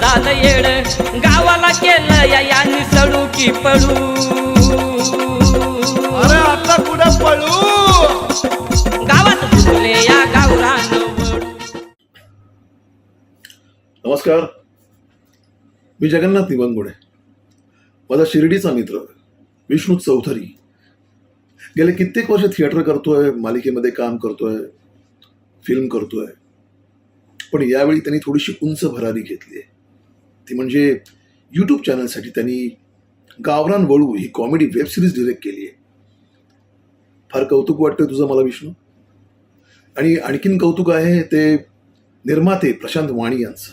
झालं येड गावाला केलं या निसळू की पळू अरे आता कुठे पळू गावात झुले या गावरान नमस्कार, मी जगन्नाथ निबंगुडे. माझा शिर्डीचा मित्र विष्णू चौधरी गेले कित्येक वर्ष थिएटर करतोय, मालिकेमध्ये काम करतोय, फिल्म करतोय. पण यावेळी त्यांनी थोडीशी उंच भरारी घेतली आहे. ती म्हणजे यूट्यूब चॅनलसाठी त्यांनी गावरान वळू ही कॉमेडी वेब सिरीज डिरेक्ट केली आहे. फार कौतुक वाटतंय तुझं मला विष्णू. आणि आणखीन कौतुक आहे ते निर्माते प्रशांत वाणी यांचं.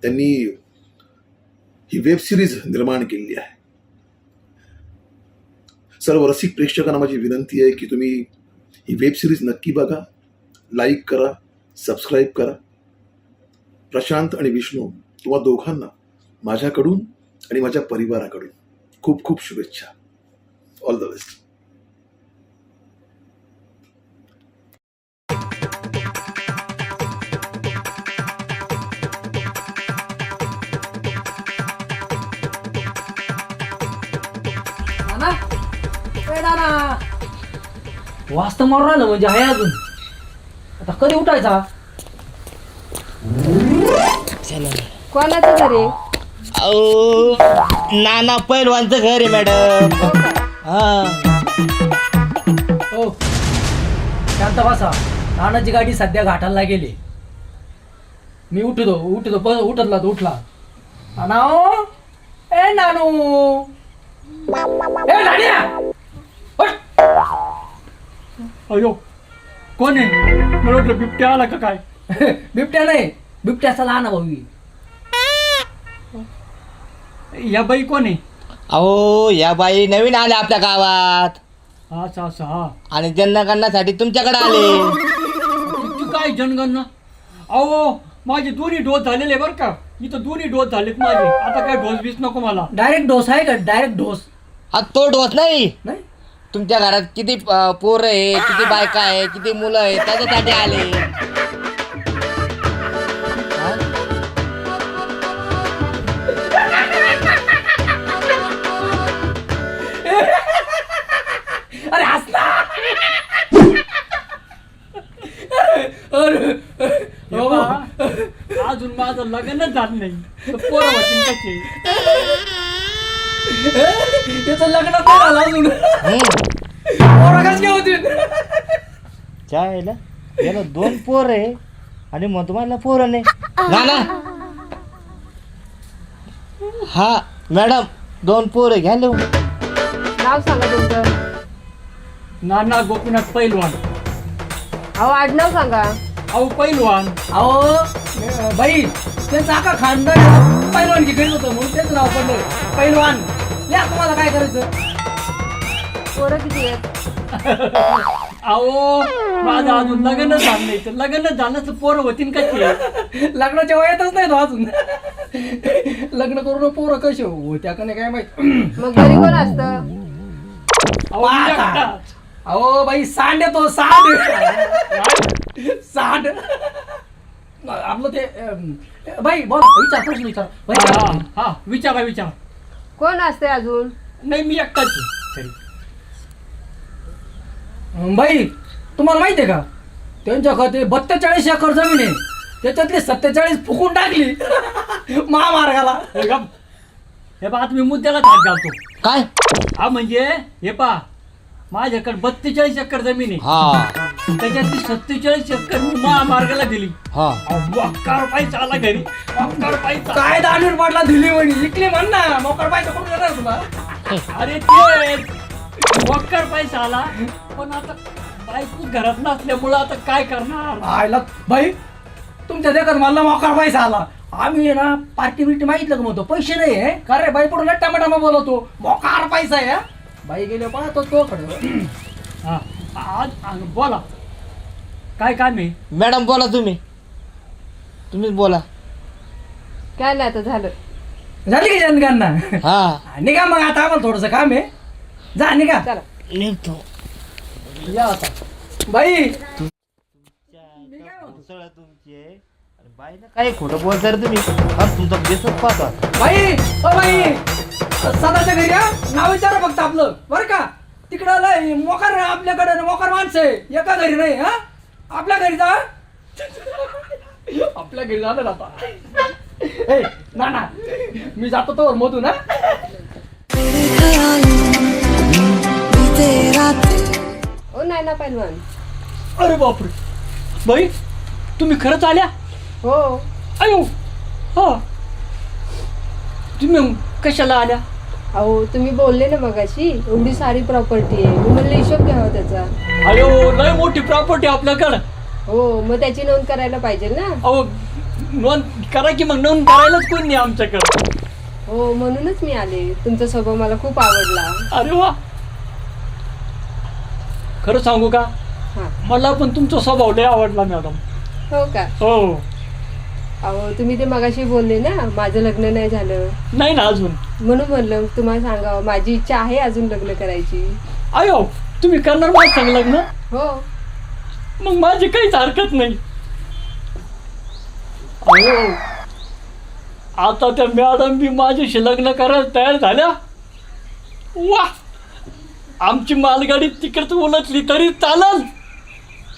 त्यांनी ही वेब सिरीज निर्माण केलेली आहे. सर्व रसिक प्रेक्षकांना माझी विनंती आहे की तुम्ही ही वेब सिरीज नक्की बघा, लाईक करा, सबस्क्राईब करा. प्रशांत आणि विष्णू तुम्हा दोघांना माझ्याकडून आणि माझ्या परिवाराकडून खूप खूप शुभेच्छा. All the best. वाजता मारून राहिलं म्हणजे आहे अजून. आता कधी उठायचा? कोणाचं घरी? अहो नाना पैलवानचं घर आहे मॅडम. हा हो शांत बसा. नानाची गाडी सध्या घाटाला गेली. मी उठतो उठतला तो उठला. नानो ए नानू ए नानिया उठ. अयो कोण आहे? मला वाटलं बिबट्या आला का काय? बिबट्या नाही, बिबट्याचा लहान भाऊ. या बाई कोण आहे? अहो या बाई नवीन आल्या आपल्या गावात असं असं हा. आणि जनगणनासाठी तुमच्याकडे आले. तू काय जनगणना? अहो माझे दोन्ही डोस झालेले बरं का. इथं दोन्ही डोस झालेत माझे. आता काय डोस बीस नको मला. डायरेक्ट डोस आहे का? डायरेक्ट डोस हा तो डोस नाही. नाही. तुमच्या घरात किती पोरं आहे, किती बायका आहे, किती मुलं आहे त्याच्यासाठी आले. अरे हसना. अरे अजून माझं लग्नच झालं नाही तर पोरं होतील कसे? त्याचं लग्न नाही झालं अजून. पोरं कशी होतील? चायला याला 2 पोर आहे आणि मग तुम्हाला पोरं नाही. नाना हा मॅडम 2 पोर घ्या लिहून. नाव सांगा तुमचं. नाना गोपीनाथ पैलवान. अहो आडनाव सांगा. अहो पैलवान. अहो बाई त्यांचं आका खानदान पैलवानकी करीत होतं म्हणून त्याचं नाव पडलं पैलवान. या तुम्हाला काय करायचं? पोरं किती आहेत? अहो माझं अजून लग्नच झालं नाही तर लग्नच झालं तर पोरं होतील कसे? लग्नाच्या वयातच नाही तो अजून. लग्न करून पोरं कसे होत्या का नाही काय माहित. मग घरी कोण असतं? अहो मी एकटाच. अहो बाई सांड येतो सांड. सांड आपलं ते बाई बोल विचार प्रश्न विचार. हा हा विचारा विचारा. कोण असते अजून? नाही मी एकटाच आहे. बाई तुम्हाला माहिती आहे का त्यांच्या खाते 42 एकर जमीन आहे. त्याच्यातली 47 फुकून टाकली महामार्गाला. हे पहा तुम्ही मुद्द्याला हात घालतो काय? हा म्हणजे हे पहा माझ्याकडे 42 एकर जमीन आहे. हा त्याच्यातली 47 एकर मी महामार्गाला दिली. हा वक्कार पैसा आला घरी. वक्कार पैसा. काय दाणीवर पाडला दिली म्हणे इकली म्हण ना. मोकर पाहिजे कुठून येणार तुला? अरे ते वक्कार पैसा आला पण आता बायकोच घरात नसल्यामुळं आता काय करणार? आयला बाई तुमच्या देखत मला मोकार पैसा आला. आम्ही ना पार्टी बिर्टी मागितलं का म्हणतो पैसे नाही आहे का रे बाई पडून टमाटामा बोलवतो मोकार पैसा आहे. बाई गेले पाहतो तो खरं. हा आज बोला काय काम आहे? मॅडम बोला तुम्हीच बोला. काय नाही आता झालं. झाली की जनगणना? हा निघा मग आता आम्हाला थोडंसं काम आहे. जा निघा. चला. निघतो. या आता बाई तुमचे बाईला काय खोटं बोलता रे तुम्ही? अरे तुमचा बेसच पाहता. बाई ओ बाई सदाच्या घरी या नाव विचारा फक्त आपलं बरं का. तिकडं लय मोकार आपल्याकडे मोकार माणसं आहे, एका घरी नाही हा. आपल्या घरी जा. आपल्या घरी जाणार आता. ए ना मी जातो तो मधून हा. ओ नाही ना पहिलवान. अरे बापरे बाई तुम्ही खरंच आल्या? हो अयो हा तुम्ही कशाला आल्या? अहो तुम्ही बोलले ना मगाशी एवढी सारी प्रॉपर्टी आहे, मी म्हणलं हिशोब घ्यावा त्याचा. अयो लय मोठी प्रॉपर्टी आपल्याकडं. हो मग त्याची नोंद करायला पाहिजे ना. अहो नोंद करा की मग नोंद करायलाच कोण नाही आमच्याकडं. हो म्हणूनच मी आले, तुमचा स्वभाव मला खूप आवडला. अरे वा खरं सांगू का हा मला पण तुमचा स्वभाव लय आवडला मॅडम. हो का. हो अहो तुम्ही ते मगाशी बोलले ना माझं लग्न नाही झालं, नाही ना अजून. म्हणून म्हणलं तुम्हाला सांगावं माझी इच्छा आहे अजून लग्न करायची. अयो तुम्ही करणार माझं सांग लग्न? हो मग माझी काहीच हरकत नाही. अयो आता त्या मॅडम बी माझ्याशी लग्न करायला तयार झाल्या. वा आमची मालगाडी तिकडच उलटली तरी चालल.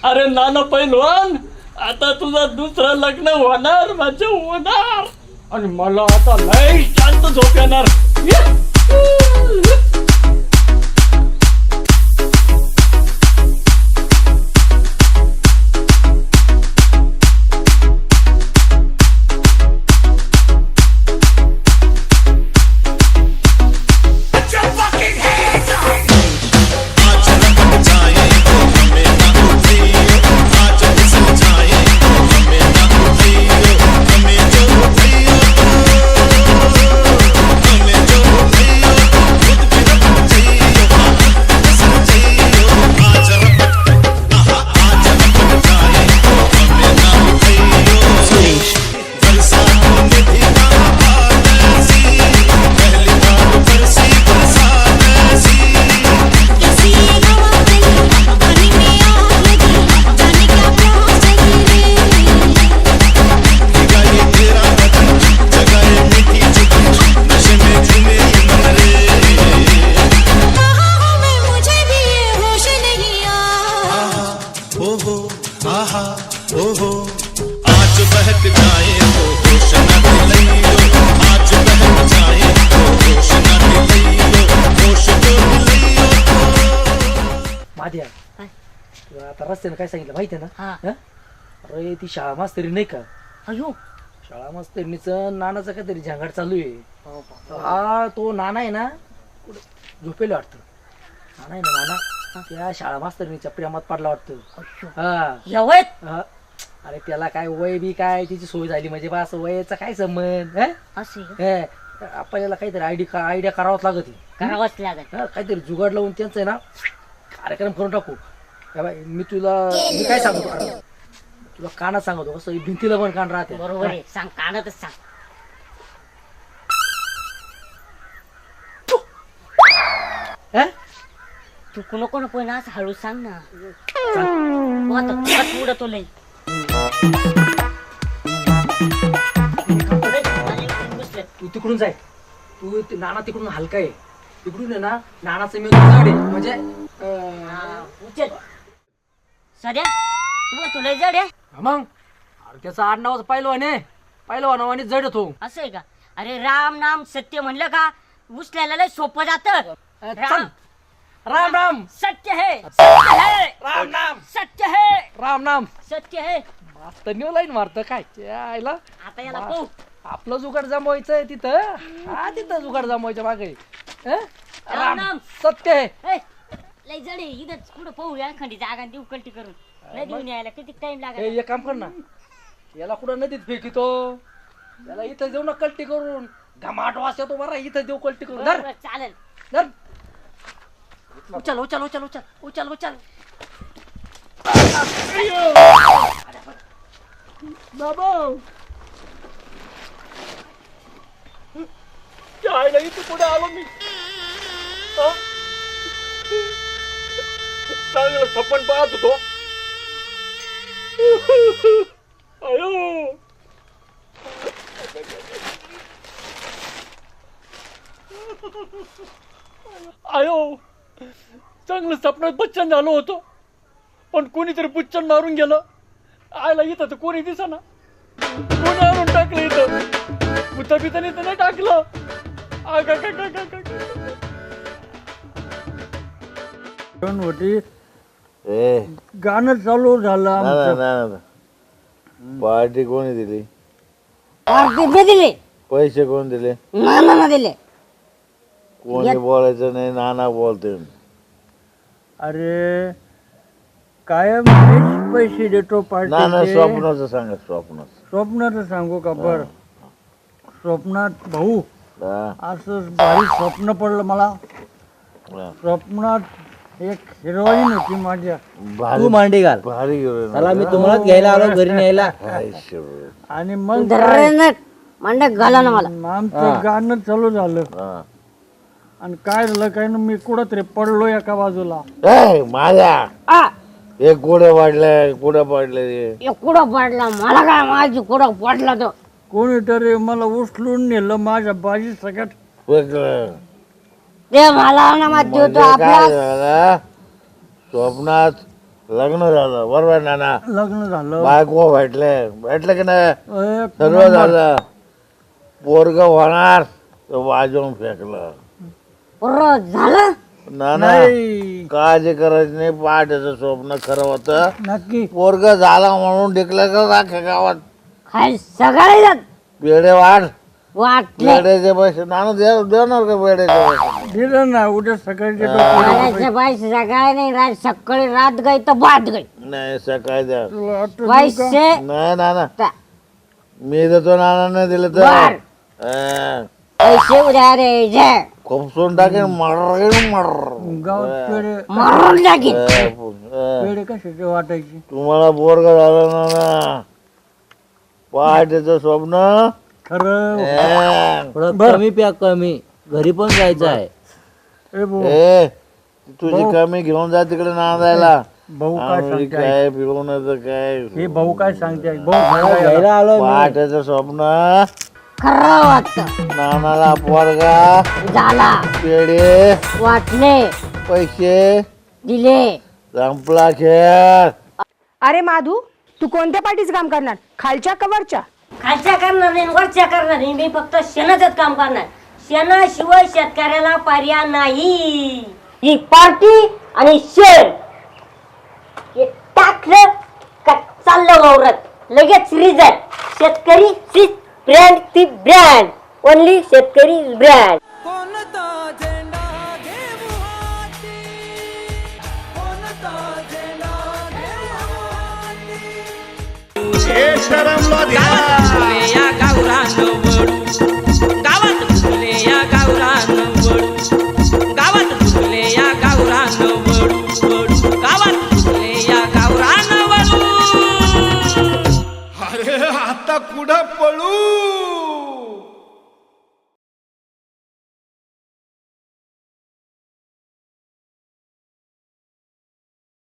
अरे नाना पैलवान आता तुझं दुसरं लग्न होणार माझं होणार आणि मला आता लय शांत झोप येणार. माझ्या तुला आता रस्त्यानं काय सांगितलं माहिती आहे ना. हं? अरे ती शाळा मास्तरी नाही का. अयो शाळा मास्तरीचं नानाचं काहीतरी झंगाट चालू आहे. हा तो नाना आहे ना कुठे झोपेला वाटतं. नाना आहे ना नाना त्या शाळा मास्तरीच्या प्रेमात पडला वाटतं. हा एवढ हा. अरे त्याला काय वय बी काय तिची सोय झाली म्हणजे बा असं वयाचा काय संबंध. हं? असे हे, आपल्याला काहीतरी आयडिया करावाच लागत आहे. करावंच लागत. काहीतरी जुगाड लावून त्यांचं आहे ना कार्यक्रम करून टाकू. हे बाई, मी काय सांगतो अरे, तुला कानात सांगतो कसं भिंतीला पण कान राहते. बरोबर आहे, सांग कानातच सांग. हं? तू नको नको ना असं हळू सांग ना. सांग. तू आता तुला उडतो लय. तू तिकडून जाय. तू नाना तिकडून हलका आहे. तिकडून आहे ना नानाचं मी जड आहे म्हणजे उचल सध्या तुला लय जड आहे. मग अरे त्याचा आडनावाचं पहिलवानावाने जड तो. असं आहे का. अरे राम नाम सत्य म्हणलं का उचलायला लय सोपं जातं. चल. राम राम सत्य है सत्य है राम नाम सत्य है राम नाम. सत्य है. मास्तर न्यू लाईन मारतं काय आईला. आता याला पाहू. आपलं जुगाड जमवायचंय तिथं. हा तिथं जुगाड जमवायच्या मागे. राम नाम. सत्य है. ए, लय जड आहे इथं कुठं पाहू या खंडी जागा देऊ कल्टी करून लय देऊन यायला किती टाइम लागेल. हे एक काम कर ना याला कुठं नदीत फेकितो. त्याला इथं देऊ ना कल्टी करून. घमाट वास येतो बरं इथं देऊ कल्टी करून. धर बरोबर, चालेल. धर. उचल उचल उचल उचल उचल उचल. बाबा आईला इथे पुढे आलो मी. चांगलं सपन पाहत होतो. अयो आयो चांगलं सपनात बच्चन झालो होतो पण कोणीतरी बुच्चन मारून गेलं. आयला इथं तर कोणी दिसेना. कोणी आणून टाकलं इथं. भूताबिताने तर नाही टाकलं. होती गाणं चालू झालं आमचं. पार्टी कोणी दिली? पार्टी दिले पैसे कोण दिले? नाना दिले. कोणी बोलायचं नाही, नाना बोलते. अरे कायम मीच पैसे देतो नाना पार्टी. स्वप्नाचं सांगा. स्वप्नाचं सांगू का? बर स्वप्नात भाऊ हा, असं भारी स्वप्न पडलं मला. हा. स्वप्नात एक हिरोईन होती माझ्या. भारी मांडी घाल. भारी घेऊन चला मी तुम्हालाच घ्यायला आलो घरी न्यायला. आणि मग काय, मांडे घाला ना मला. आमचं गाणं चालू झालं आणि काय झालं काय ना, मी कुठं तरी पडलो एका बाजूला. माझ्या हे कुठे वाढलंय, कुठं पडलंय? कुठं पडला मला काय माझी कुठं पडला तो. कोणीतरी मला उचलून नेलं माझ्या बाजी सगळ्यात. ते मला ना माहिती होतं म्हणजे काय आपला झालं? स्वप्नात लग्न झालं बरोबर नाना? लग्न झालं. बायको भेटलं की नाही? एक सगळं नंबर. झालं. पोरग होणार तर वाजवून फेकलं. झालं नाना नाही काळजी करायची नाही. पहाटेचं स्वप्न खरं होतं. नक्की. पोरग झाला म्हणून ढिकलं का अख्ख्या गावात? खाय सगळे पेढे वाढ. वाटले पेढ्याचे पैसे नाना देणार का? पेढ्याचे पैसे दिलं ना उद्या सकाळचे खाण्याचे पैसे सकाळी नाही रात सकाळी रात गई तर बात गई नाही सकाळी द्या. पैसे नाही नाना मी देतो. नाना नाही दिलं तर बर. हा. पैसे उद्या रे जे खुपसून टाकेन. मर गावात पेढे मारून टाकी पेढे कशाचे वाटायचे? तुम्हाला पोरग झालं ना पहाटेचं स्वप्न खरं. कमी प्या कमी घरी पण जायचं आहे. ए भाऊ, ए तुझी कमी घेऊन जा तिकडे नांदायला. भाऊ काय आम्ही सांगते? काय पिऊन काय हे भाऊ काय सांगते? भाऊ घ्यायला आलोय मी. पहाटेचं स्वप्न खरं वाटत नानाला पोरगा झाला पेढे वाटले पैसे दिले. संपला खेळ. अरे माधू, तू कोणत्या पार्टीचं काम करणार? खालच्या का वरच्या? खालच्या करणार नाही वरच्या करणार नाही. मी फक्त शेणाचंच काम करणार. शेणाशिवाय शेतकऱ्याला पर्याय नाही. ही पार्टी आणि शेण हे टाकलं का चाललं वावरात लगेच रिझल्ट. शेतकरी ती ब्रँड, ती ब्रँड ओनली शेतकरी ब्रँड. गावात फुले या गावरान वळू. गावात फुले या गावरान वळू. गावात फुले या गावरान वळू. गावात फुले या गावरान वळू. अरे आता कुठं